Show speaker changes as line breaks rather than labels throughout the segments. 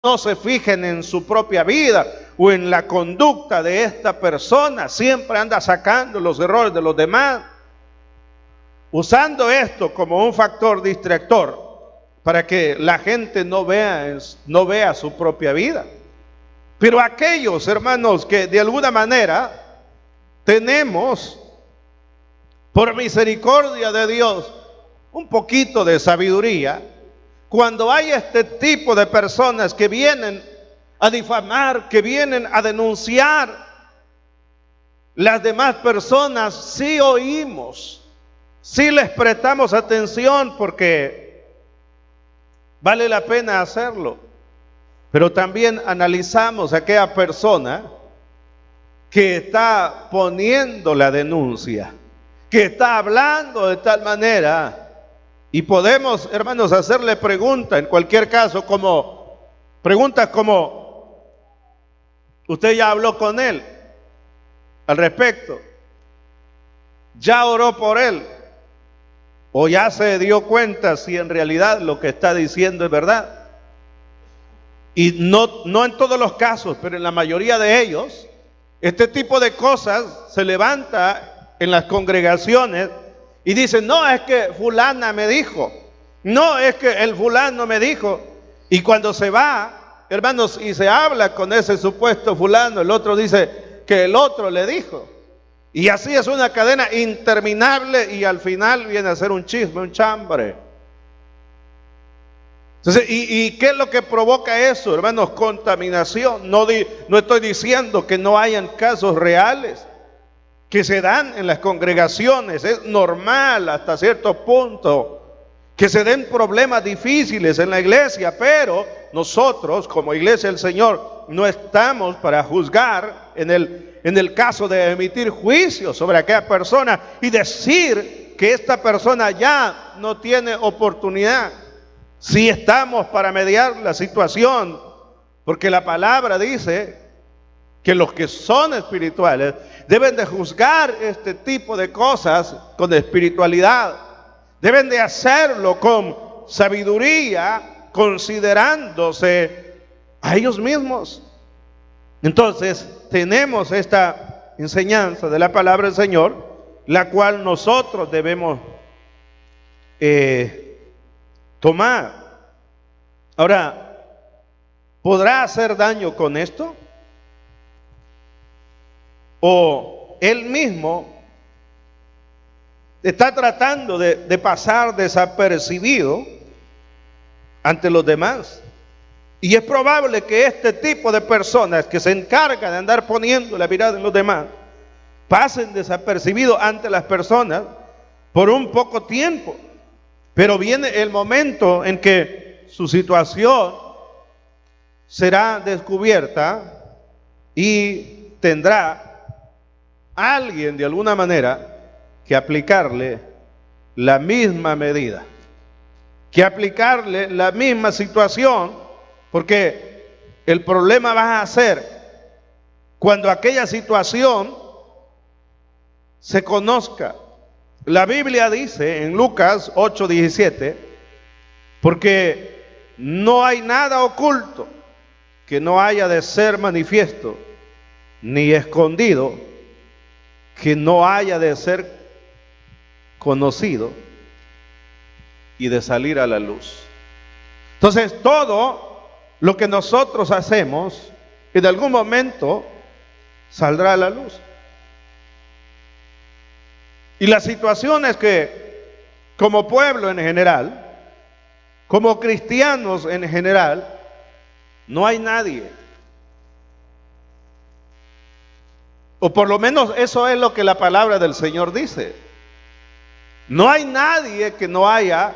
no se fijen en su propia vida o en la conducta de esta persona. Siempre anda sacando los errores de los demás, usando esto como un factor distractor para que la gente no vea su propia vida. Pero aquellos hermanos que de alguna manera tenemos, por misericordia de Dios, un poquito de sabiduría, cuando hay este tipo de personas que vienen a difamar, que vienen a denunciar, las demás personas sí oímos, sí les prestamos atención porque vale la pena hacerlo, pero también analizamos a aquella persona que está poniendo la denuncia, que está hablando de tal manera. Y podemos, hermanos, hacerle preguntas, en cualquier caso, preguntas como, ¿usted ya habló con él al respecto? ¿Ya oró por él? ¿O ya se dio cuenta si en realidad lo que está diciendo es verdad? Y no en todos los casos, pero en la mayoría de ellos, este tipo de cosas se levanta en las congregaciones y dicen, no, es que fulana me dijo, no, es que el fulano me dijo. Y cuando se va, hermanos, y se habla con ese supuesto fulano, el otro dice que el otro le dijo. Y así es una cadena interminable y al final viene a ser un chisme, un chambre. Entonces, ¿y qué es lo que provoca eso, hermanos? Contaminación. No estoy diciendo que no hayan casos reales que se dan en las congregaciones. Es normal hasta cierto punto que se den problemas difíciles en la iglesia, pero nosotros como iglesia del Señor no estamos para juzgar en el caso de emitir juicios sobre aquella persona y decir que esta persona ya no tiene oportunidad. Sí estamos para mediar la situación, porque la palabra dice que los que son espirituales deben de juzgar este tipo de cosas con espiritualidad. Deben de hacerlo con sabiduría, considerándose a ellos mismos. Entonces, tenemos esta enseñanza de la palabra del Señor, la cual nosotros debemos tomar. Ahora, ¿podrá hacer daño con esto? ¿O él mismo está tratando de pasar desapercibido ante los demás? Y es probable que este tipo de personas que se encargan de andar poniendo la mirada en los demás pasen desapercibidos ante las personas por un poco tiempo, pero viene el momento en que su situación será descubierta y tendrá alguien de alguna manera que aplicarle la misma medida, que aplicarle la misma situación, porque el problema va a ser cuando aquella situación se conozca. La Biblia dice en Lucas 8:17, porque no hay nada oculto que no haya de ser manifiesto, ni escondido que no haya de ser conocido y de salir a la luz. Entonces, todo lo que nosotros hacemos en algún momento saldrá a la luz. Y las situaciones que como pueblo en general, como cristianos en general, no hay nadie, o por lo menos eso es lo que la palabra del Señor dice. No hay nadie que no haya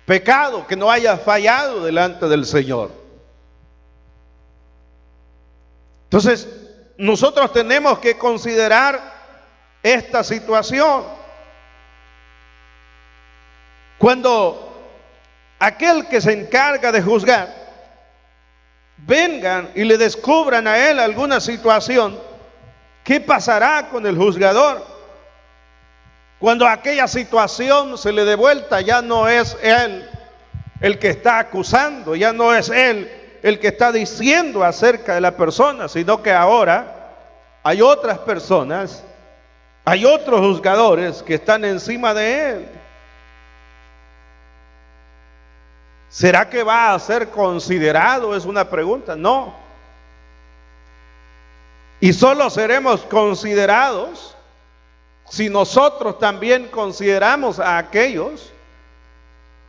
pecado, que no haya fallado delante del Señor. Entonces, nosotros tenemos que considerar esta situación. Cuando aquel que se encarga de juzgar vengan y le descubran a él alguna situación, ¿qué pasará con el juzgador? Cuando aquella situación se le dé vuelta, ya no es él el que está acusando, ya no es él el que está diciendo acerca de la persona, sino que ahora hay otras personas, hay otros juzgadores que están encima de él. ¿Será que va a ser considerado? Es una pregunta. No. Y solo seremos considerados si nosotros también consideramos a aquellos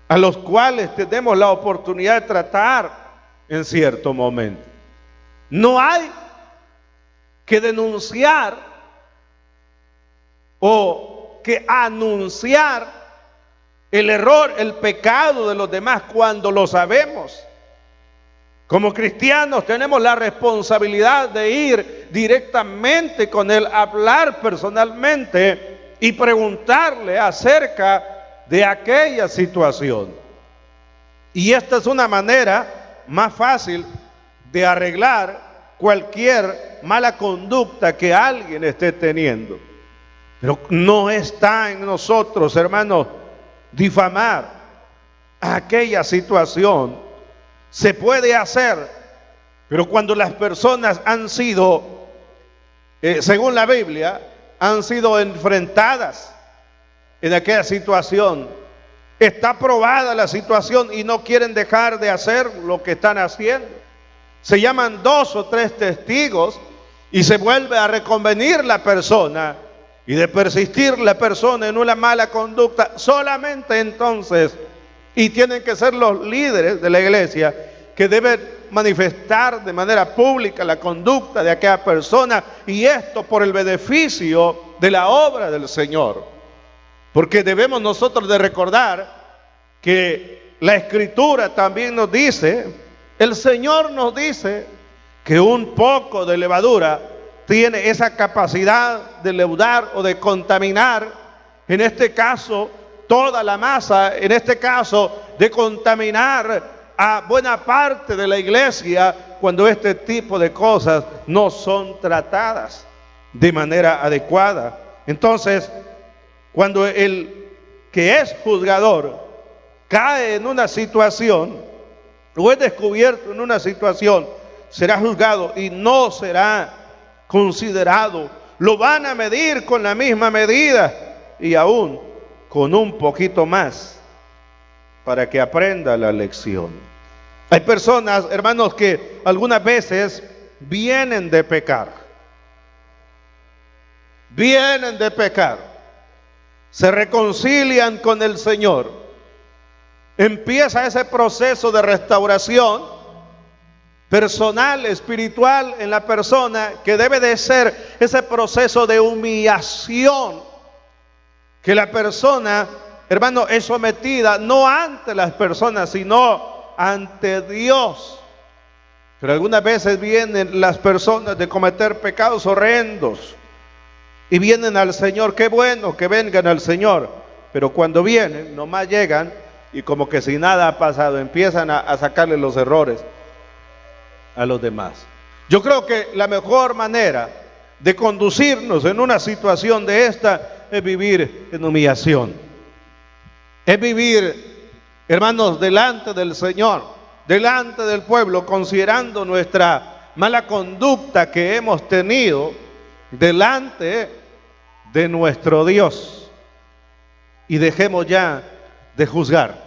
a los cuales tenemos la oportunidad de tratar en cierto momento. No hay que denunciar o que anunciar el error, el pecado de los demás cuando lo sabemos. Como cristianos tenemos la responsabilidad de ir directamente con él, hablar personalmente y preguntarle acerca de aquella situación. Y esta es una manera más fácil de arreglar cualquier mala conducta que alguien esté teniendo. Pero no está en nosotros, hermanos, difamar aquella situación. Se puede hacer, pero cuando las personas han sido, según la Biblia, han sido enfrentadas en aquella situación, está probada la situación y no quieren dejar de hacer lo que están haciendo. Se llaman 2 o 3 testigos y se vuelve a reconvenir la persona, y de persistir la persona en una mala conducta, solamente entonces, y tienen que ser los líderes de la iglesia que deben manifestar de manera pública la conducta de aquella persona, y esto por el beneficio de la obra del Señor. Porque debemos nosotros de recordar que la Escritura también nos dice, el Señor nos dice que un poco de levadura tiene esa capacidad de leudar o de contaminar, en este caso toda la masa, en este caso de contaminar a buena parte de la iglesia cuando este tipo de cosas no son tratadas de manera adecuada. Entonces, cuando el que es juzgador cae en una situación o es descubierto en una situación, será juzgado y no será considerado. Lo van a medir con la misma medida y aún con un poquito más para que aprenda la lección. Hay personas, hermanos, que algunas veces vienen de pecar. Vienen de pecar. Se reconcilian con el Señor. Empieza ese proceso de restauración personal, espiritual en la persona, que debe de ser ese proceso de humillación, que la persona, hermano, es sometida no ante las personas, sino ante Dios. Pero algunas veces vienen las personas de cometer pecados horrendos y vienen al Señor. Qué bueno que vengan al Señor, pero cuando vienen, nomás llegan y como que si nada ha pasado, empiezan a sacarle los errores a los demás. Yo creo que la mejor manera de conducirnos en una situación de esta es vivir en humillación. Es vivir, hermanos, delante del Señor, delante del pueblo, considerando nuestra mala conducta que hemos tenido delante de nuestro Dios. Y dejemos ya de juzgar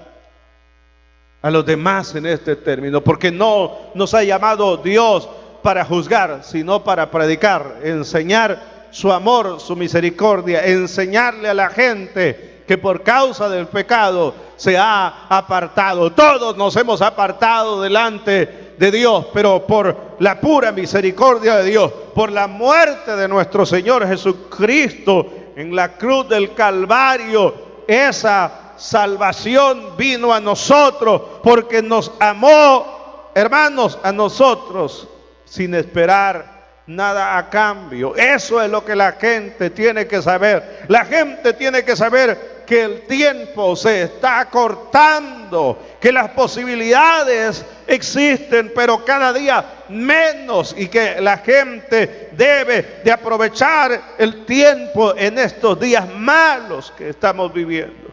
a los demás en este término, porque no nos ha llamado Dios para juzgar, sino para predicar, enseñar su amor, su misericordia, enseñarle a la gente que por causa del pecado se ha apartado. Todos nos hemos apartado delante de Dios, pero por la pura misericordia de Dios, por la muerte de nuestro Señor Jesucristo en la cruz del Calvario, esa salvación vino a nosotros porque nos amó, hermanos, a nosotros sin esperar nada a cambio. Eso es lo que la gente tiene que saber. La gente tiene que saber que el tiempo se está acortando, que las posibilidades existen, pero cada día menos, y que la gente debe de aprovechar el tiempo en estos días malos que estamos viviendo.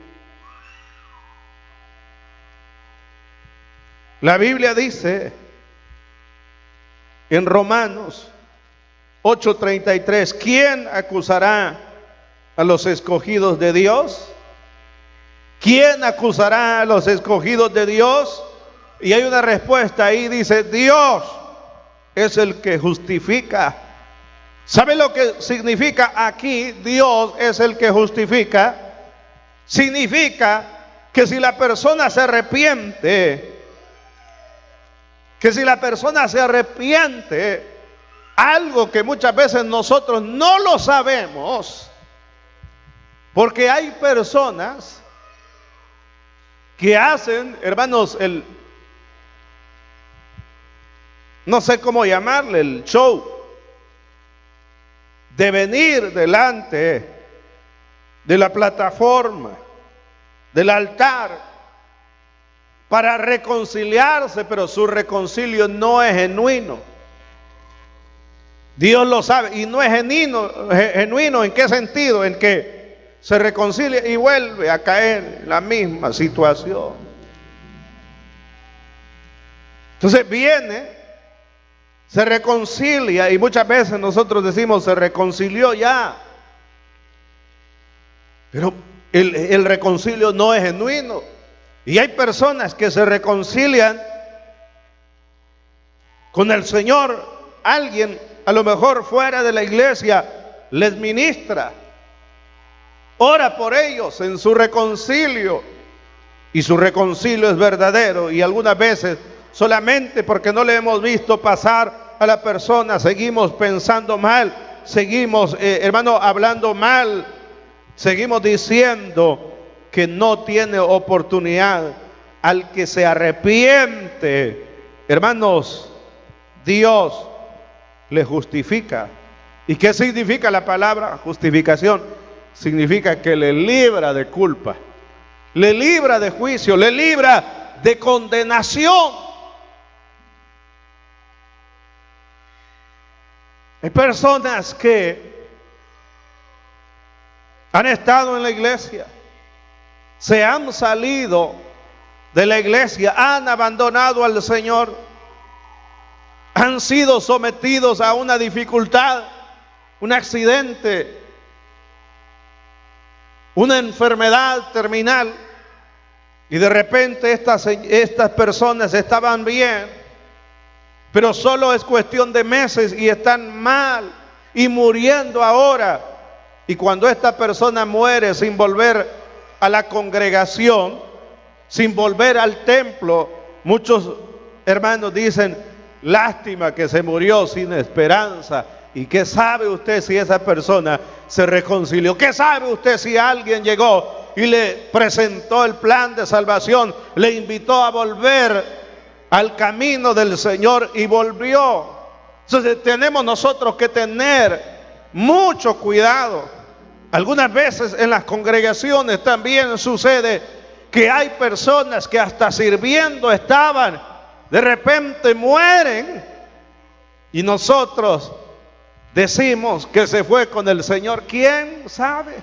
La Biblia dice en Romanos 8:33, ¿quién acusará a los escogidos de Dios? ¿Quién acusará a los escogidos de Dios? Y hay una respuesta ahí, dice, Dios es el que justifica. ¿Sabe lo que significa aquí? Dios es el que justifica. Significa que si la persona se arrepiente, algo que muchas veces nosotros no lo sabemos, porque hay personas que hacen, hermanos, no sé cómo llamarle, el show de venir delante de la plataforma, del altar, para reconciliarse, pero su reconcilio no es genuino. Dios lo sabe, y no es genuino, ¿en qué sentido? En que se reconcilia y vuelve a caer en la misma situación. Entonces viene, se reconcilia, y muchas veces nosotros decimos se reconcilió ya, pero el reconcilio no es genuino. Y hay personas que se reconcilian con el Señor. Alguien, a lo mejor fuera de la iglesia, les ministra, ora por ellos en su reconcilio, y su reconcilio es verdadero. Y algunas veces, solamente porque no le hemos visto pasar a la persona, seguimos pensando mal, seguimos, hablando mal, seguimos diciendo que no tiene oportunidad. Al que se arrepiente, hermanos, Dios le justifica. ¿Y qué significa la palabra justificación? Significa que le libra de culpa, le libra de juicio, le libra de condenación. Hay personas que han estado en la iglesia, se han salido de la iglesia, han abandonado al Señor, han sido sometidos a una dificultad, un accidente, una enfermedad terminal, y de repente estas personas estaban bien, pero solo es cuestión de meses y están mal y muriendo ahora. Y cuando esta persona muere sin volver a la congregación, sin volver al templo, muchos hermanos dicen, lástima que se murió sin esperanza. ¿Y qué sabe usted si esa persona se reconcilió? ¿Qué sabe usted si alguien llegó y le presentó el plan de salvación, le invitó a volver al camino del Señor y volvió? Entonces tenemos nosotros que tener mucho cuidado. Algunas veces en las congregaciones también sucede que hay personas que hasta sirviendo estaban, de repente mueren, y nosotros decimos que se fue con el Señor. ¿Quién sabe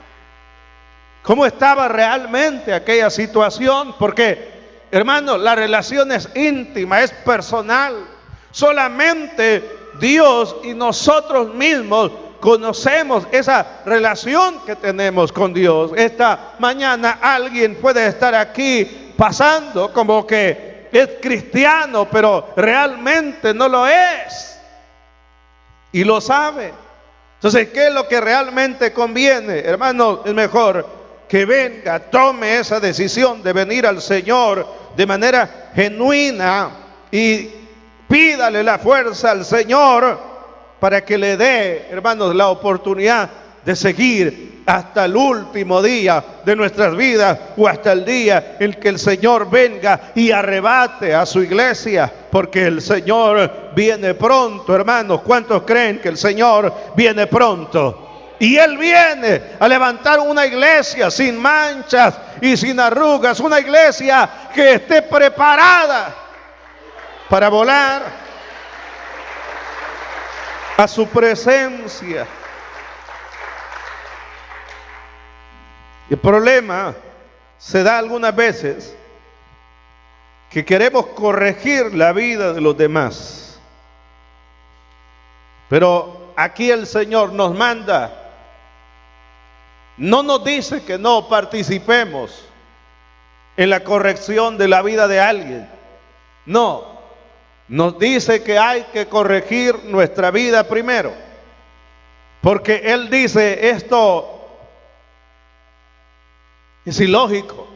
cómo estaba realmente aquella situación? Porque, hermanos, la relación es íntima, es personal. Solamente Dios y nosotros mismos conocemos esa relación que tenemos con Dios. Esta mañana alguien puede estar aquí pasando como que es cristiano, pero realmente no lo es, y lo sabe. Entonces, ¿qué es lo que realmente conviene? Hermano, es mejor que venga, tome esa decisión de venir al Señor de manera genuina y pídale la fuerza al Señor para que le dé, hermanos, la oportunidad de seguir hasta el último día de nuestras vidas, o hasta el día en que el Señor venga y arrebate a su iglesia, porque el Señor viene pronto, hermanos. ¿Cuántos creen que el Señor viene pronto? Y Él viene a levantar una iglesia sin manchas y sin arrugas, una iglesia que esté preparada para volar a su presencia. El problema se da algunas veces que queremos corregir la vida de los demás. Pero aquí el Señor nos manda, no nos dice que no participemos en la corrección de la vida de alguien. No, nos dice que hay que corregir nuestra vida primero. Porque Él dice, esto es ilógico.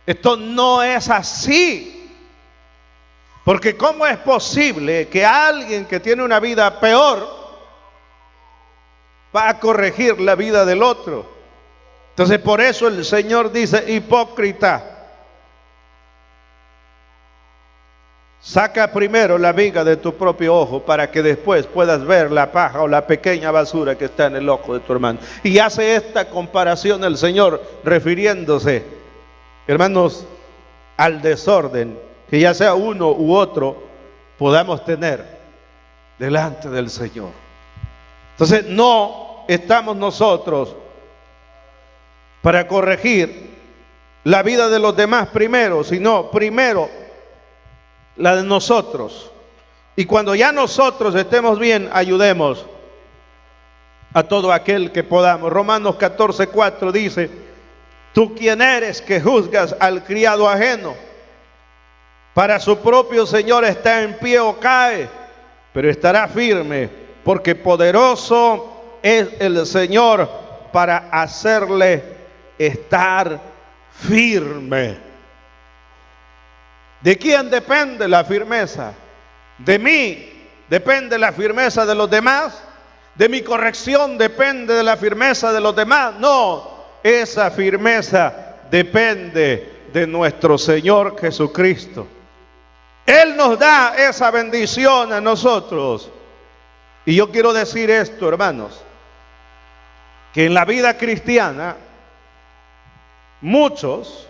Esto no es así. Porque ¿cómo es posible que alguien que tiene una vida peor va a corregir la vida del otro? Entonces por eso el Señor dice, hipócrita, saca primero la viga de tu propio ojo para que después puedas ver la paja o la pequeña basura que está en el ojo de tu hermano. Y hace esta comparación el Señor refiriéndose, hermanos, al desorden que ya sea uno u otro podamos tener delante del Señor. Entonces no estamos nosotros para corregir la vida de los demás primero, sino primero la de nosotros. Y cuando ya nosotros estemos bien, ayudemos a todo aquel que podamos. Romanos 14:4 dice, ¿tú quién eres que juzgas al criado ajeno? Para su propio Señor está en pie o cae, pero estará firme, porque poderoso es el Señor para hacerle estar firme. ¿De quién depende la firmeza? ¿De mí depende la firmeza de los demás? ¿De mi corrección depende de la firmeza de los demás? No, esa firmeza depende de nuestro Señor Jesucristo. Él nos da esa bendición a nosotros. Y yo quiero decir esto, hermanos, que en la vida cristiana muchos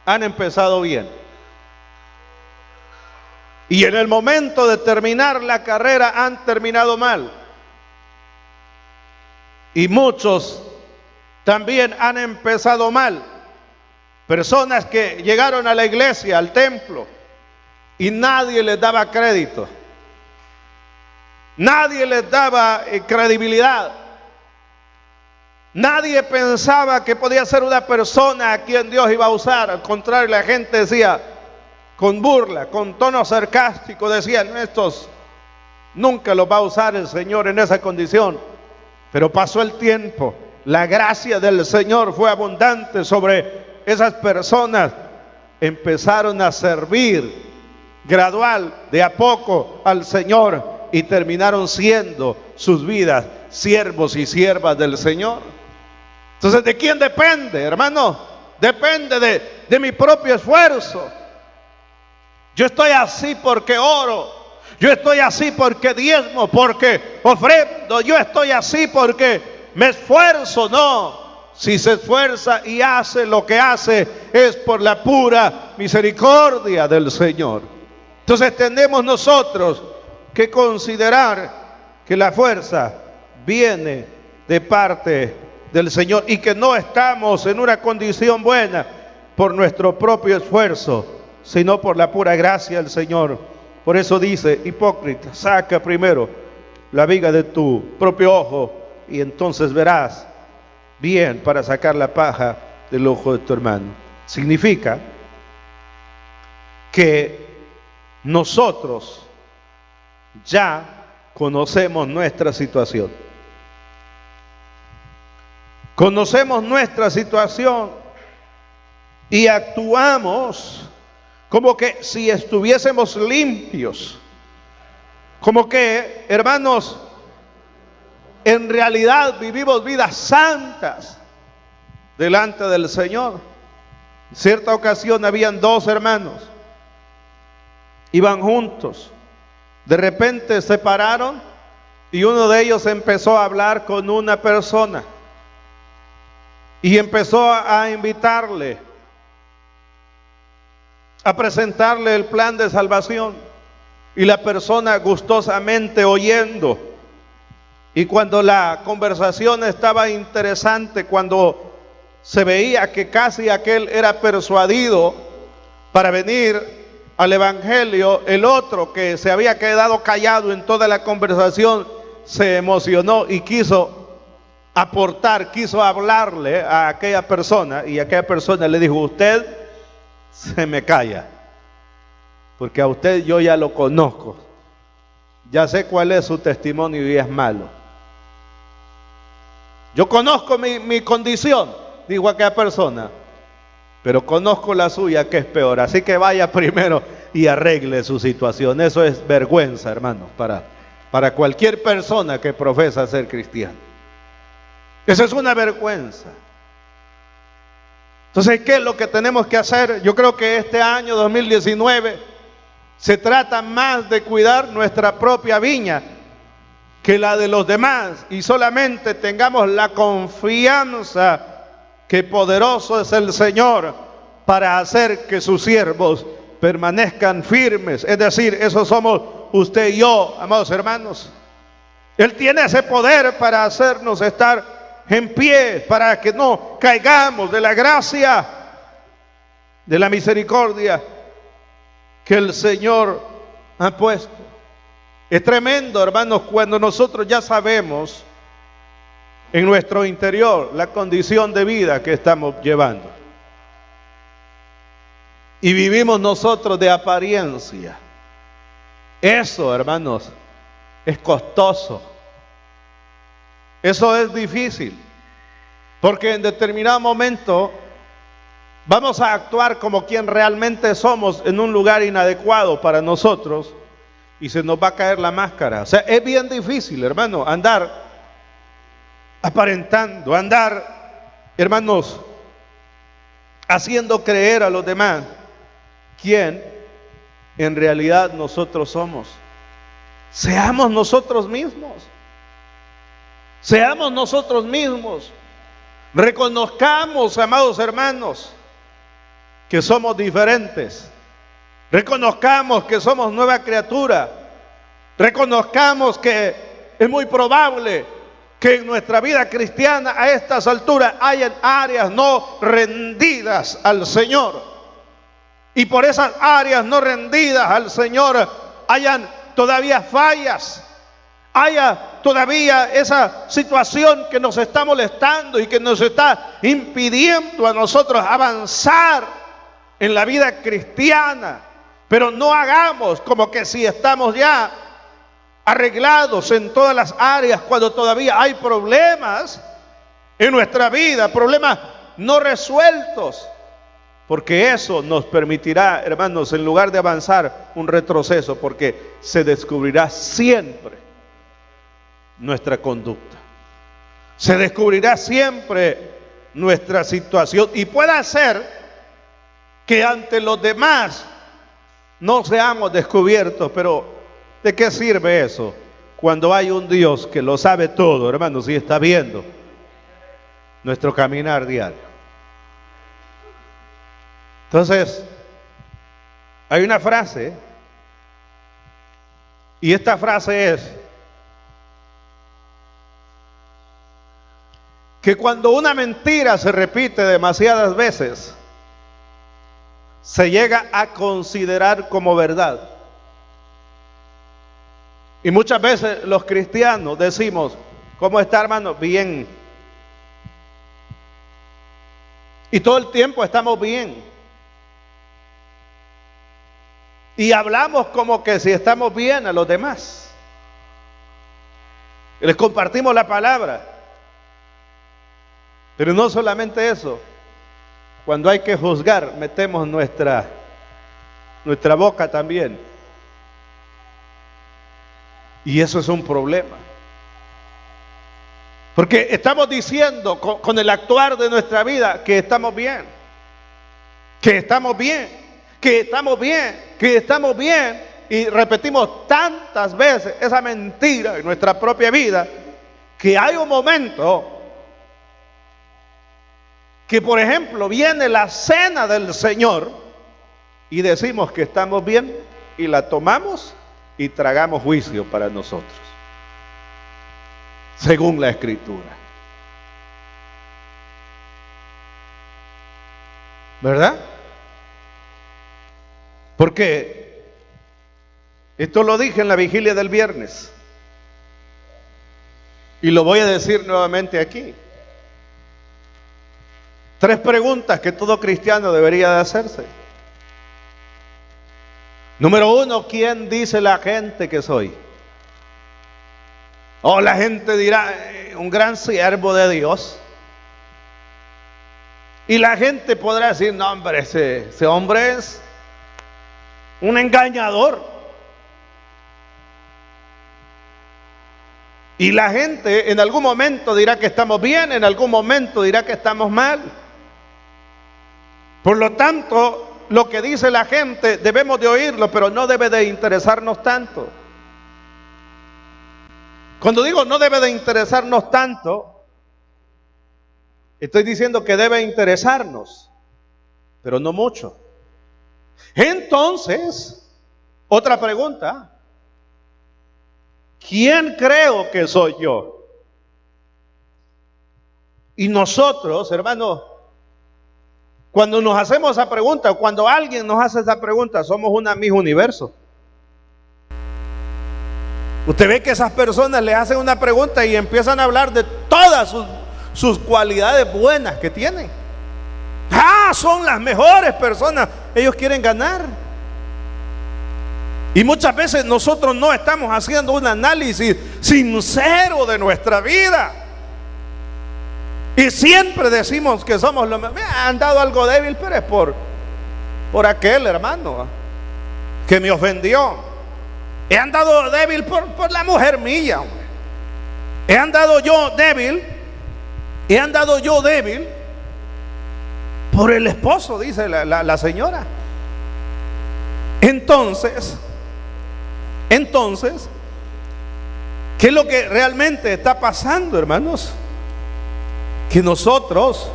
han empezado bien. Y en el momento de terminar la carrera han terminado mal. Y muchos también han empezado mal. Personas que llegaron a la iglesia, al templo, y nadie les daba crédito. Nadie les daba credibilidad. Nadie pensaba que podía ser una persona a quien Dios iba a usar. Al contrario, la gente decía, con burla, con tono sarcástico, decían, estos nunca los va a usar el Señor en esa condición. Pero pasó el tiempo, la gracia del Señor fue abundante sobre esas personas, empezaron a servir gradual, de a poco al Señor, y terminaron siendo sus vidas siervos y siervas del Señor. Entonces, ¿de quién depende, hermano? Depende de mi propio esfuerzo. Yo estoy así porque oro. Yo estoy así porque diezmo, porque ofrendo. Yo estoy así porque me esfuerzo. No, si se esfuerza y hace lo que hace es por la pura misericordia del Señor. Entonces tenemos nosotros que considerar que la fuerza viene de parte del Señor y que no estamos en una condición buena por nuestro propio esfuerzo, sino por la pura gracia del Señor. Por eso dice, hipócrita, saca primero la viga de tu propio ojo y entonces verás bien para sacar la paja del ojo de tu hermano. Significa que nosotros ya conocemos nuestra situación. Conocemos nuestra situación y actuamos como que si estuviésemos limpios. Como que, hermanos, en realidad vivimos vidas santas delante del Señor. En cierta ocasión habían dos hermanos, iban juntos. De repente se pararon y uno de ellos empezó a hablar con una persona y empezó a invitarle, a presentarle el plan de salvación, y la persona gustosamente oyendo. Y cuando la conversación estaba interesante, cuando se veía que casi aquel era persuadido para venir al evangelio, el otro que se había quedado callado en toda la conversación se emocionó y quiso aportar, quiso hablarle a aquella persona, y aquella persona le dijo: usted se me calla, porque a usted yo ya lo conozco, ya sé cuál es su testimonio y es malo. Yo conozco mi condición, dijo aquella persona, pero conozco la suya, que es peor. Así que vaya primero y arregle su situación. Eso es vergüenza, hermano, para cualquier persona que profesa ser cristiano. Eso es una vergüenza. Entonces, ¿qué es lo que tenemos que hacer? Yo creo que este año 2019 se trata más de cuidar nuestra propia viña que la de los demás, y solamente tengamos la confianza que poderoso es el Señor para hacer que sus siervos permanezcan firmes. Es decir, esos somos usted y yo, amados hermanos. Él tiene ese poder para hacernos estar en pie, para que no caigamos de la gracia, de la misericordia que el Señor ha puesto. Es tremendo, hermanos, cuando nosotros ya sabemos en nuestro interior la condición de vida que estamos llevando y vivimos nosotros de apariencia. Eso, hermanos, es costoso. Eso es difícil, porque en determinado momento vamos a actuar como quien realmente somos en un lugar inadecuado para nosotros, y se nos va a caer la máscara. O sea, es bien difícil, hermano, andar aparentando, andar, hermanos, haciendo creer a los demás quién en realidad nosotros somos. Seamos nosotros mismos. Seamos nosotros mismos. Reconozcamos, amados hermanos, que somos diferentes. Reconozcamos que somos nueva criatura. Reconozcamos que es muy probable que en nuestra vida cristiana a estas alturas hayan áreas no rendidas al Señor. Y por esas áreas no rendidas al Señor hayan todavía fallas. Haya todavía esa situación que nos está molestando y que nos está impidiendo a nosotros avanzar en la vida cristiana. Pero no hagamos como que si estamos ya arreglados en todas las áreas, cuando todavía hay problemas en nuestra vida, problemas no resueltos, porque eso nos permitirá, hermanos, en lugar de avanzar, un retroceso, porque se descubrirá siempre nuestra conducta, se descubrirá siempre nuestra situación, y puede ser que ante los demás no seamos descubiertos, pero ¿de qué sirve eso cuando hay un Dios que lo sabe todo, hermanos, y está viendo nuestro caminar diario? Entonces, hay una frase, y esta frase es que cuando una mentira se repite demasiadas veces, se llega a considerar como verdad. Y muchas veces los cristianos decimos: ¿cómo está, hermano? Bien. Y todo el tiempo estamos bien. Y hablamos como que si estamos bien a los demás. Les compartimos la palabra. Pero no solamente eso. Cuando hay que juzgar, metemos nuestra boca también. Y eso es un problema. Porque estamos diciendo con el actuar de nuestra vida que estamos bien. Que estamos bien. Que estamos bien. Que estamos bien. Y repetimos tantas veces esa mentira en nuestra propia vida, que hay un momento que, por ejemplo, viene la cena del Señor y decimos que estamos bien y la tomamos y tragamos juicio para nosotros, según la Escritura. ¿Verdad? Porque esto lo dije en la vigilia del viernes y lo voy a decir nuevamente aquí. 3 preguntas que todo cristiano debería de hacerse. Número 1, ¿quién dice la gente que soy? O la gente dirá, un gran siervo de Dios. Y la gente podrá decir, no hombre, ese hombre es un engañador. Y la gente en algún momento dirá que estamos bien, en algún momento dirá que estamos mal. Por lo tanto, lo que dice la gente debemos de oírlo, pero no debe de interesarnos tanto. Cuando digo no debe de interesarnos tanto, estoy diciendo que debe interesarnos, pero no mucho. Entonces, otra pregunta: ¿quién creo que soy yo? Y nosotros, hermanos, cuando nos hacemos esa pregunta, cuando alguien nos hace esa pregunta, somos una Miss Universo. Usted ve que esas personas le hacen una pregunta y empiezan a hablar de todas sus cualidades buenas que tienen. Son las mejores personas. Ellos quieren ganar. Y muchas veces nosotros no estamos haciendo un análisis sincero de nuestra vida. Y siempre decimos que somos los mejores. Me han dado algo débil, pero es por aquel hermano que me ofendió. He andado débil por la mujer mía, hombre. He andado yo débil por el esposo, dice la señora. Entonces, ¿qué es lo que realmente está pasando, hermanos? Que nosotros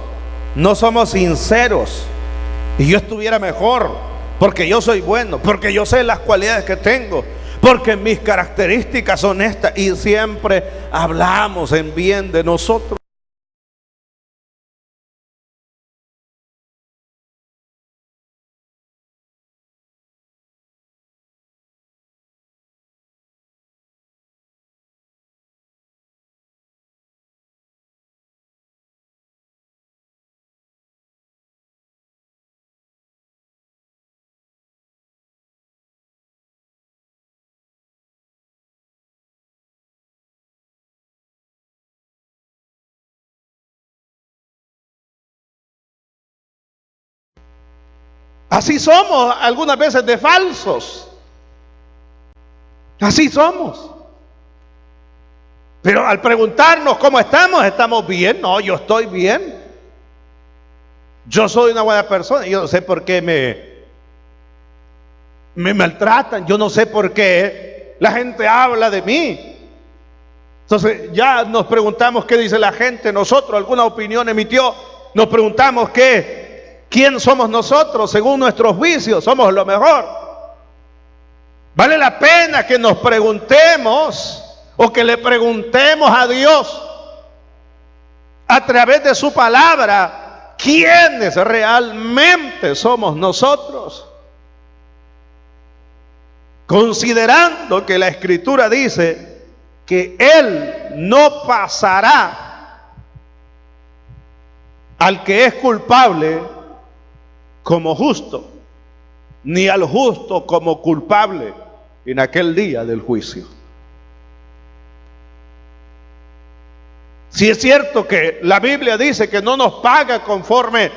no somos sinceros. Y yo estuviera mejor porque yo soy bueno, porque yo sé las cualidades que tengo, porque mis características son estas, y siempre hablamos en bien de nosotros. Así somos algunas veces de falsos. Así somos. Pero al preguntarnos cómo estamos bien. No, yo estoy bien. Yo soy una buena persona. Yo no sé por qué me maltratan. Yo no sé por qué la gente habla de mí. Entonces ya nos preguntamos qué dice la gente. Nosotros, alguna opinión emitió. Nos preguntamos ¿quién somos nosotros? Según nuestros juicios, somos lo mejor. Vale la pena que nos preguntemos o que le preguntemos a Dios a través de su palabra quiénes realmente somos nosotros. Considerando que la Escritura dice que Él no pasará al que es culpable como justo, ni al justo como culpable en aquel día del juicio. Si es cierto que la Biblia dice que no nos paga conforme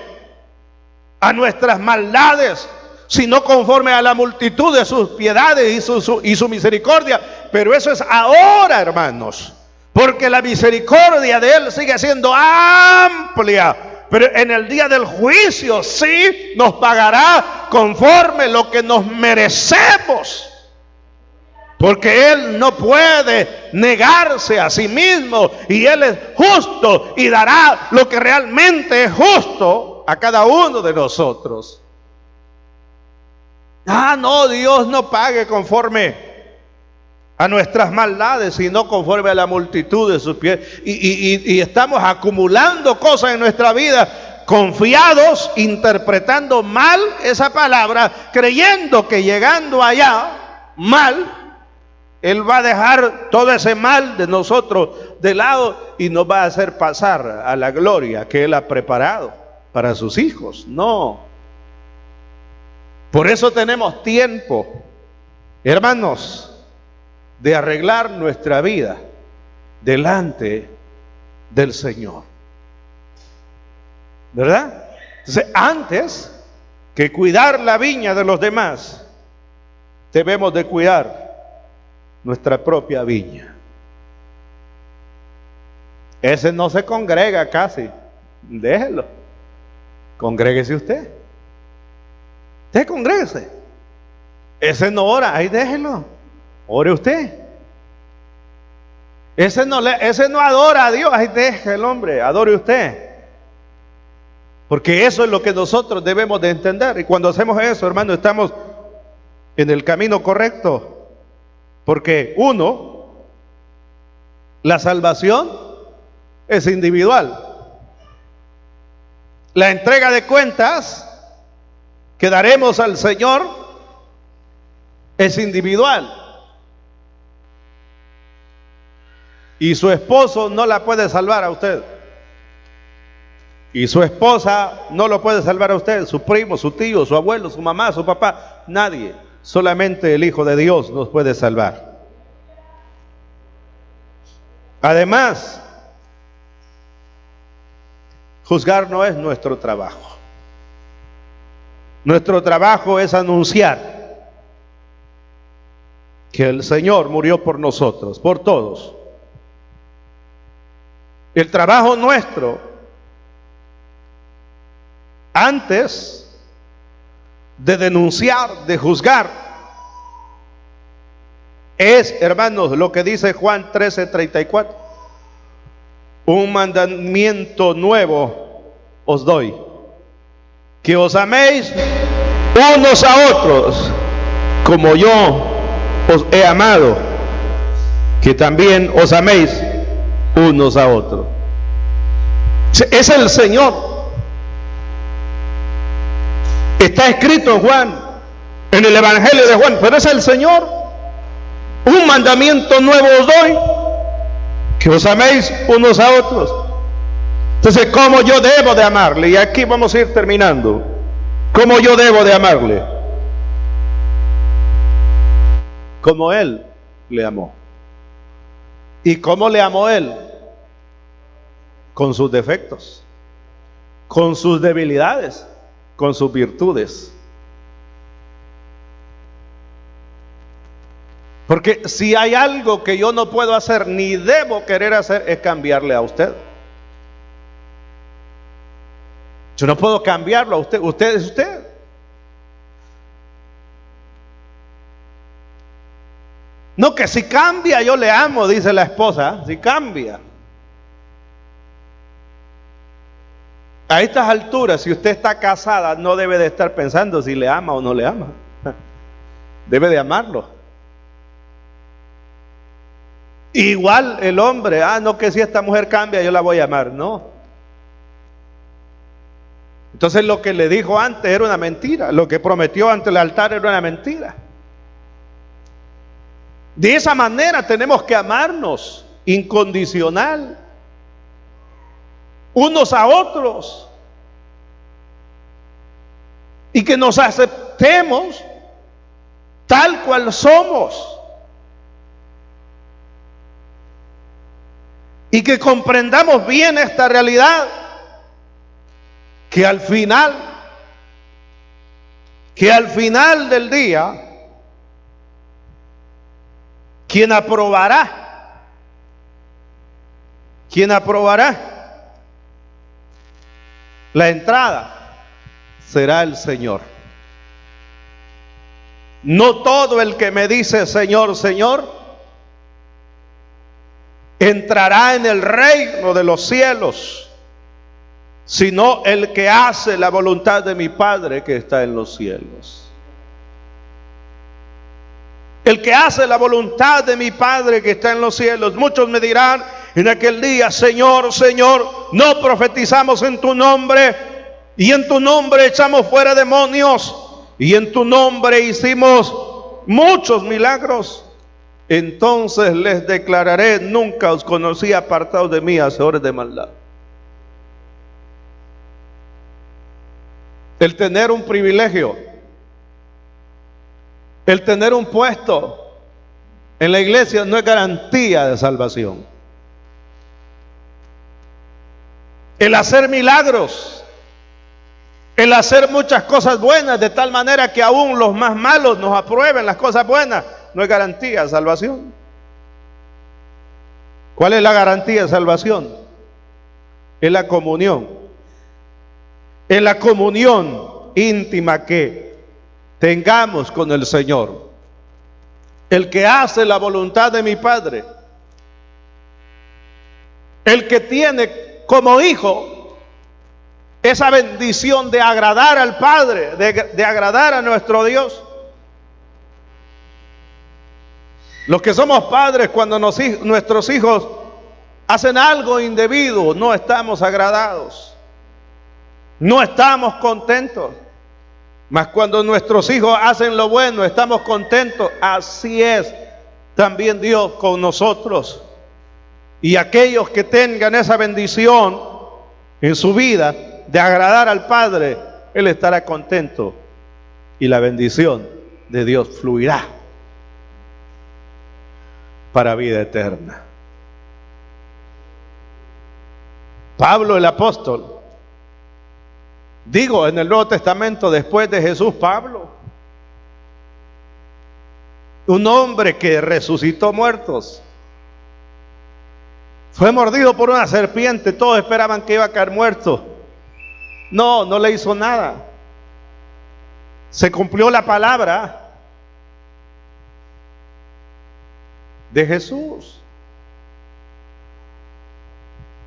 a nuestras maldades, sino conforme a la multitud de sus piedades y su misericordia, pero eso es ahora, hermanos, porque la misericordia de Él sigue siendo amplia. Pero en el día del juicio sí nos pagará conforme lo que nos merecemos. Porque Él no puede negarse a sí mismo. Y Él es justo y dará lo que realmente es justo a cada uno de nosotros. No, Dios no pague conforme a nuestras maldades, sino conforme a la multitud de sus pies. Y estamos acumulando cosas en nuestra vida confiados, interpretando mal esa palabra, creyendo que llegando allá mal, Él va a dejar todo ese mal de nosotros de lado y nos va a hacer pasar a la gloria que Él ha preparado para sus hijos. No. Por eso tenemos tiempo, hermanos, de arreglar nuestra vida delante del Señor. ¿Verdad? Entonces, antes que cuidar la viña de los demás, debemos de cuidar nuestra propia viña. Ese no se congrega casi, déjelo, congréguese usted. Usted congréguese. Ese no ora, ahí déjelo, ore usted. Ese no adora a Dios, ahí deje el hombre, adore usted. Porque eso es lo que nosotros debemos de entender. Y cuando hacemos eso, hermano, estamos en el camino correcto. Porque uno, la salvación es individual. La entrega de cuentas que daremos al Señor es individual. Y su esposo no la puede salvar a usted. Y su esposa no lo puede salvar a usted, su primo, su tío, su abuelo, su mamá, su papá, nadie. Solamente el Hijo de Dios nos puede salvar. Además, juzgar no es nuestro trabajo. Nuestro trabajo es anunciar que el Señor murió por nosotros, por todos. El trabajo nuestro, antes de denunciar, de juzgar, es, hermanos, lo que dice Juan 13:34. Un mandamiento nuevo os doy, que os améis unos a otros, como yo os he amado, que también os améis unos a otros. Es el Señor. Está escrito en Juan, en el Evangelio de Juan, pero es el Señor. Un mandamiento nuevo os doy, que os améis unos a otros. Entonces, ¿cómo yo debo de amarle? Y aquí vamos a ir terminando. ¿Cómo yo debo de amarle? Como Él le amó. ¿Y cómo le amó Él? Con sus defectos, con sus debilidades, con sus virtudes. Porque si hay algo que yo no puedo hacer ni debo querer hacer, es cambiarle a usted. Yo no puedo cambiarlo a usted. Usted es usted. No, que si cambia yo le amo, dice la esposa. Si cambia. A estas alturas, si usted está casada, no debe de estar pensando si le ama o no le ama. Debe de amarlo. Igual el hombre, no, que si esta mujer cambia yo la voy a amar. No. Entonces lo que le dijo antes era una mentira. Lo que prometió ante el altar era una mentira. De esa manera tenemos que amarnos incondicional, unos a otros, y que nos aceptemos tal cual somos, y que comprendamos bien esta realidad, que al final del día, ¿quién aprobará la entrada? Será el Señor. No todo el que me dice Señor, Señor, entrará en el reino de los cielos, sino el que hace la voluntad de mi Padre que está en los cielos. El que hace la voluntad de mi Padre que está en los cielos. Muchos me dirán en aquel día, Señor, Señor, no profetizamos en tu nombre, y en tu nombre echamos fuera demonios, y en tu nombre hicimos muchos milagros. Entonces les declararé: nunca os conocí, apartados de mí, hacedores de maldad. El tener un privilegio, el tener un puesto en la iglesia no es garantía de salvación. El hacer milagros, el hacer muchas cosas buenas de tal manera que aún los más malos nos aprueben las cosas buenas, no es garantía de salvación. ¿Cuál es la garantía de salvación? Es la comunión. Es la comunión íntima que tengamos con el Señor. El que hace la voluntad de mi Padre, el que tiene como hijo esa bendición de agradar al Padre, de agradar a nuestro Dios. Los que somos padres, cuando nuestros hijos hacen algo indebido, no estamos agradados, no estamos contentos. Mas cuando nuestros hijos hacen lo bueno, estamos contentos. Así es también Dios con nosotros. Y aquellos que tengan esa bendición en su vida de agradar al Padre, Él estará contento y la bendición de Dios fluirá para vida eterna. Pablo el apóstol, digo, en el Nuevo Testamento, después de Jesús, Pablo, un hombre que resucitó muertos, fue mordido por una serpiente. Todos esperaban que iba a caer muerto. No le hizo nada. Se cumplió la palabra de Jesús.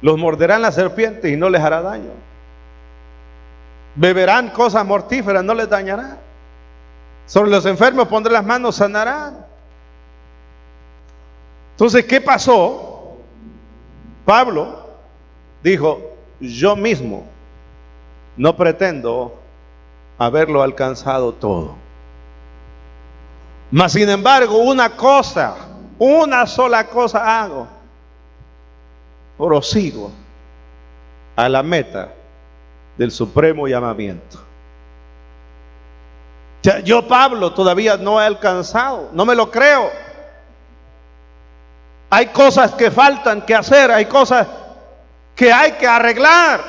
Los morderán las serpientes y no les hará daño. Beberán cosas mortíferas, no les dañará. Sobre los enfermos pondré las manos, sanarán. Entonces, ¿qué pasó? Pablo dijo: yo mismo no pretendo haberlo alcanzado todo, mas sin embargo una sola cosa hago: prosigo a la meta del supremo llamamiento. Yo, Pablo, todavía no he alcanzado, no me lo creo. Hay cosas que faltan que hacer, hay cosas que hay que arreglar.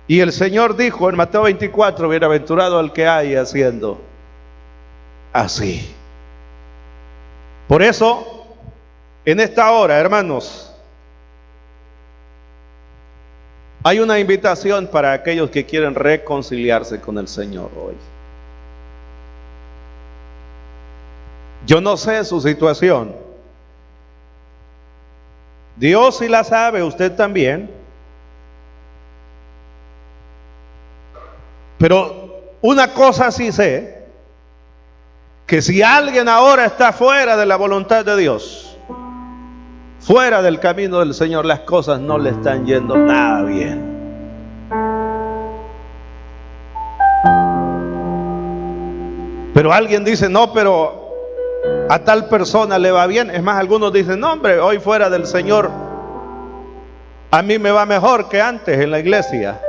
Y el Señor dijo en Mateo 24: bienaventurado el que haya haciendo así. Por eso, en esta hora, hermanos, hay una invitación para aquellos que quieren reconciliarse con el Señor hoy. Yo no sé su situación. Dios sí la sabe, usted también. Pero una cosa sí sé, que si alguien ahora está fuera de la voluntad de Dios, fuera del camino del Señor, las cosas no le están yendo nada bien. Pero alguien dice: no, pero a tal persona le va bien. Es más, algunos dicen: no, hombre, hoy fuera del Señor a mí me va mejor que antes en la iglesia.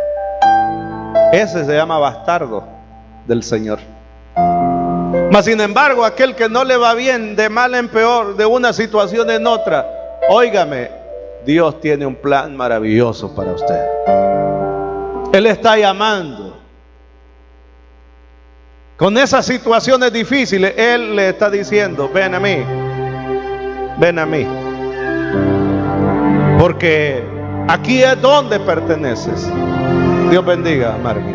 Ese se llama bastardo del Señor. Mas sin embargo, aquel que no le va bien, de mal en peor, de una situación en otra, óigame, Dios tiene un plan maravilloso para usted. Él está llamando. Con esas situaciones difíciles, Él le está diciendo: ven a mí, ven a mí, porque aquí es donde perteneces. Dios bendiga, Margui.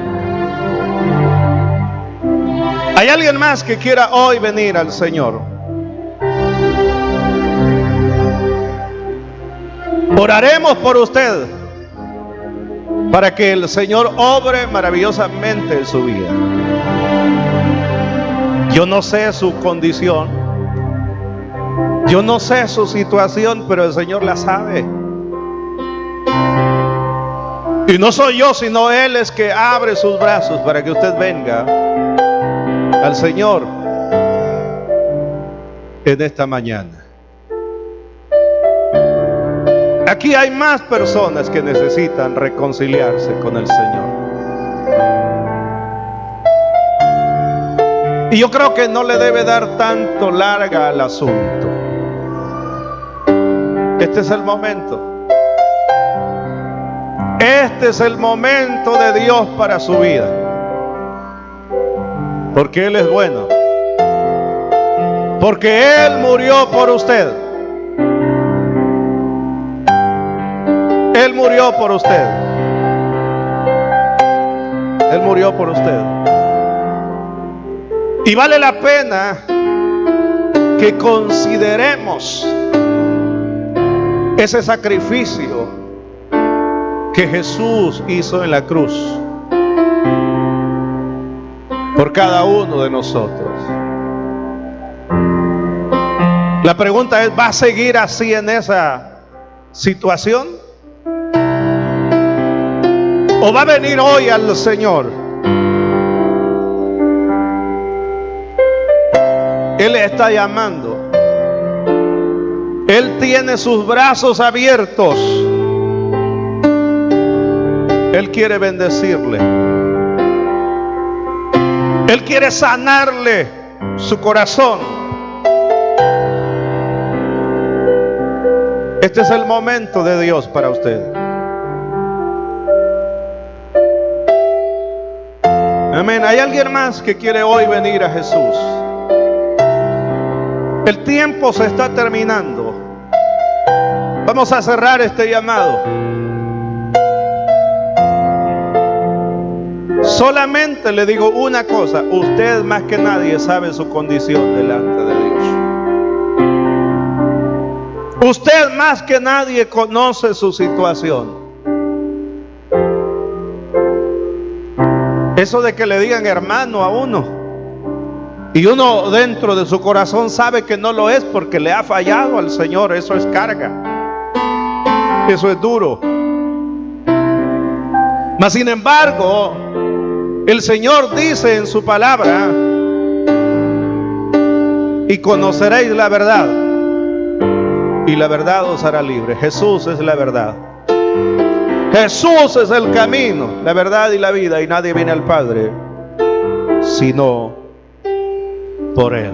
¿Hay alguien más que quiera hoy venir al Señor? Oraremos por usted para que el Señor obre maravillosamente en su vida. Yo no sé su condición, yo no sé su situación, pero el Señor la sabe. Y no soy yo, sino Él es que abre sus brazos para que usted venga al Señor en esta mañana. Aquí hay más personas que necesitan reconciliarse con el Señor. Y yo creo que no le debe dar tanto larga al asunto. Este es el momento. Este es el momento de Dios para su vida. Porque Él es bueno. Porque Él murió por usted. Él murió por usted. Él murió por usted. Y vale la pena que consideremos ese sacrificio que Jesús hizo en la cruz por cada uno de nosotros. La pregunta es, ¿va a seguir así en esa situación? ¿O va a venir hoy al Señor? Él le está llamando. Él tiene sus brazos abiertos. Él quiere bendecirle. Él quiere sanarle su corazón. Este es el momento de Dios para usted. Amén. ¿Hay alguien más que quiere hoy venir a Jesús? El tiempo se está terminando. Vamos a cerrar este llamado. Solamente le digo una cosa: usted más que nadie sabe su condición delante de Dios. Usted más que nadie conoce su situación. Eso de que le digan hermano a uno y uno dentro de su corazón sabe que no lo es porque le ha fallado al Señor, eso es carga. Eso es duro. Mas sin embargo, el Señor dice en su palabra: y conoceréis la verdad, y la verdad os hará libre. Jesús es la verdad. Jesús es el camino, la verdad y la vida, y nadie viene al Padre sino por Él.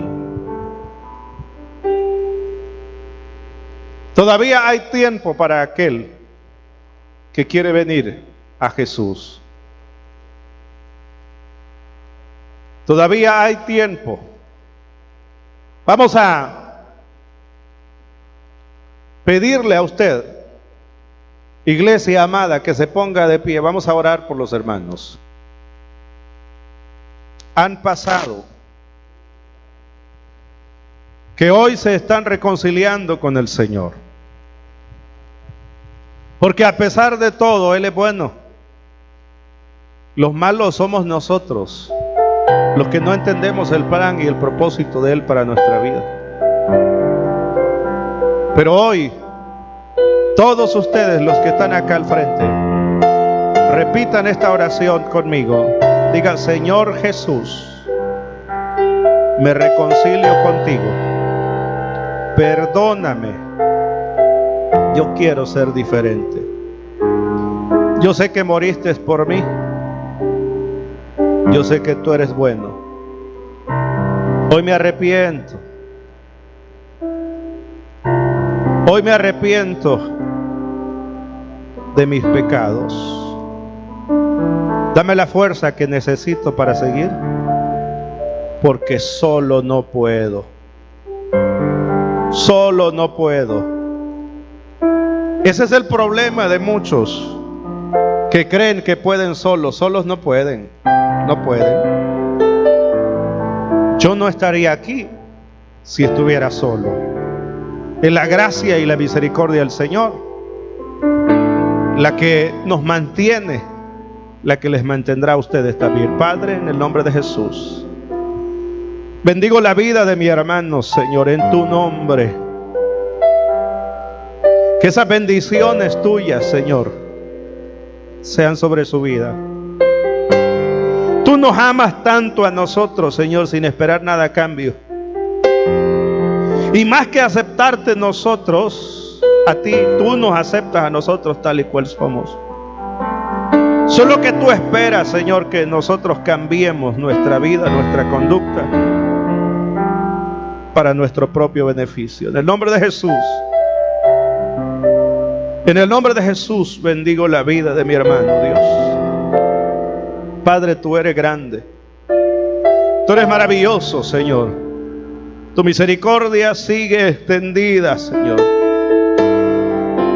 Todavía hay tiempo para aquel que quiere venir a Jesús. Todavía hay tiempo. Vamos a pedirle a usted, iglesia amada, que se ponga de pie. Vamos a orar por los hermanos. Han pasado, que hoy se están reconciliando con el Señor. Porque a pesar de todo, Él es bueno. Los malos somos nosotros, los que no entendemos el plan y el propósito de Él para nuestra vida. Pero hoy, todos ustedes los que están acá al frente, repitan esta oración conmigo. Digan: Señor Jesús, me reconcilio contigo. Perdóname. Yo quiero ser diferente. Yo sé que moriste por mí. Yo sé que tú eres bueno. Hoy me arrepiento. Hoy me arrepiento de mis pecados. Dame la fuerza que necesito para seguir, porque solo no puedo. Solo no puedo. Ese es el problema de muchos que creen que pueden solos. Solos no pueden. No pueden. Yo no estaría aquí si estuviera solo. Es la gracia y la misericordia del Señor la que nos mantiene, la que les mantendrá a ustedes también. Padre, en el nombre de Jesús, bendigo la vida de mi hermano, Señor, en tu nombre. Que esas bendiciones tuyas, Señor, sean sobre su vida. Tú nos amas tanto a nosotros, Señor, sin esperar nada a cambio. Y más que aceptarte nosotros, a ti, tú nos aceptas a nosotros tal y cual somos. Solo que tú esperas, Señor, que nosotros cambiemos nuestra vida, nuestra conducta, para nuestro propio beneficio. En el nombre de Jesús, en el nombre de Jesús, bendigo la vida de mi hermano, Dios. Padre, tú eres grande. Tú eres maravilloso, Señor. Tu misericordia sigue extendida, Señor.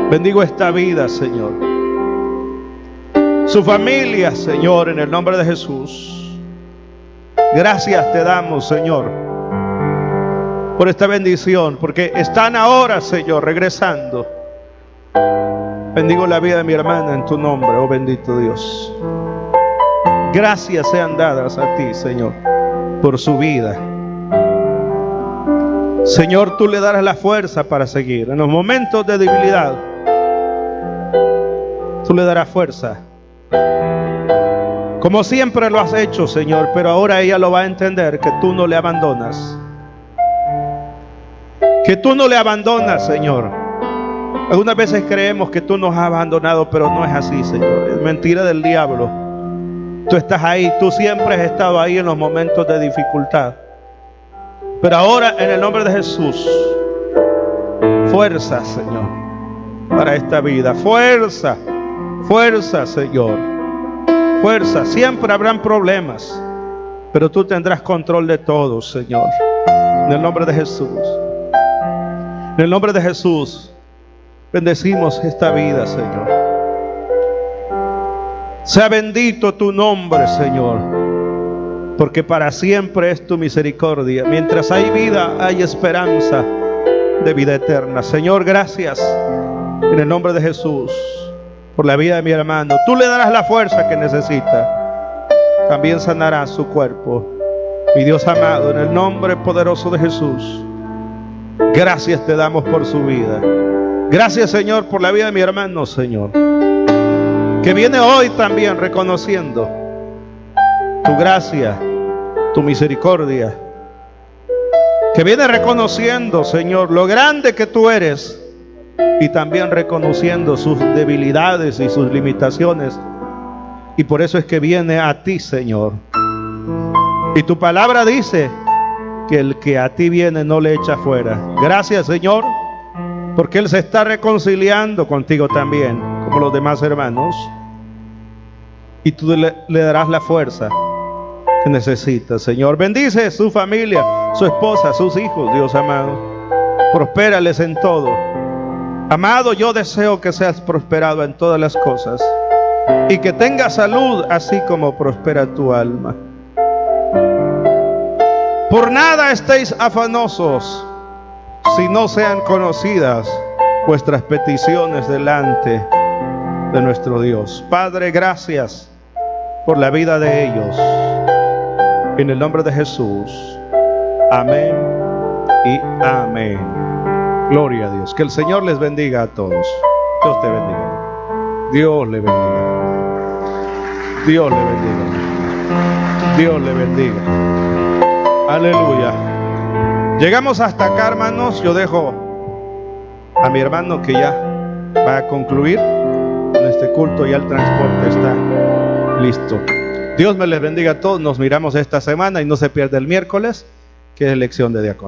Bendigo esta vida, Señor. Su familia, Señor, en el nombre de Jesús. Gracias te damos, Señor, por esta bendición, porque están ahora, Señor, regresando. Bendigo la vida de mi hermana en tu nombre, oh bendito Dios. Gracias sean dadas a ti, Señor, por su vida. Señor, tú le darás la fuerza para seguir. En los momentos de debilidad, tú le darás fuerza. Como siempre lo has hecho, Señor, pero ahora ella lo va a entender, que tú no le abandonas. Que tú no le abandonas, Señor. Algunas veces creemos que tú nos has abandonado, pero no es así, Señor. Es mentira del diablo. Tú estás ahí, tú siempre has estado ahí en los momentos de dificultad. Pero ahora, en el nombre de Jesús, fuerza, Señor, para esta vida. Fuerza, fuerza, Señor. Fuerza. Siempre habrán problemas, pero tú tendrás control de todo, Señor. En el nombre de Jesús. En el nombre de Jesús, bendecimos esta vida, Señor. Sea bendito tu nombre, Señor, porque para siempre es tu misericordia. Mientras hay vida, hay esperanza de vida eterna. Señor, gracias en el nombre de Jesús por la vida de mi hermano. Tú le darás la fuerza que necesita. También sanarás su cuerpo. Mi Dios amado, en el nombre poderoso de Jesús, gracias te damos por su vida. Gracias, Señor, por la vida de mi hermano, Señor, que viene hoy también reconociendo tu gracia, tu misericordia, que viene reconociendo, Señor, lo grande que tú eres, y también reconociendo sus debilidades y sus limitaciones, y por eso es que viene a ti, Señor. Y tu palabra dice que el que a ti viene no le echa fuera. Gracias, Señor, porque Él se está reconciliando contigo también, como los demás hermanos, y tú le darás la fuerza que necesita, Señor. Bendice su familia, su esposa, sus hijos, Dios amado. Prospérales en todo. Amado, yo deseo que seas prosperado en todas las cosas y que tengas salud, así como prospera tu alma. Por nada estéis afanosos, si no sean conocidas vuestras peticiones delante de nuestro Dios. Padre, gracias por la vida de ellos. En el nombre de Jesús. Amén y amén. Gloria a Dios. Que el Señor les bendiga a todos. Dios te bendiga. Dios le bendiga. Dios le bendiga. Dios le bendiga. Aleluya. Llegamos hasta acá, hermanos. Yo dejo a mi hermano que ya va a concluir en este culto. Ya el transporte está listo. Dios me les bendiga a todos. Nos miramos esta semana y no se pierda el miércoles, que es lección de diácono.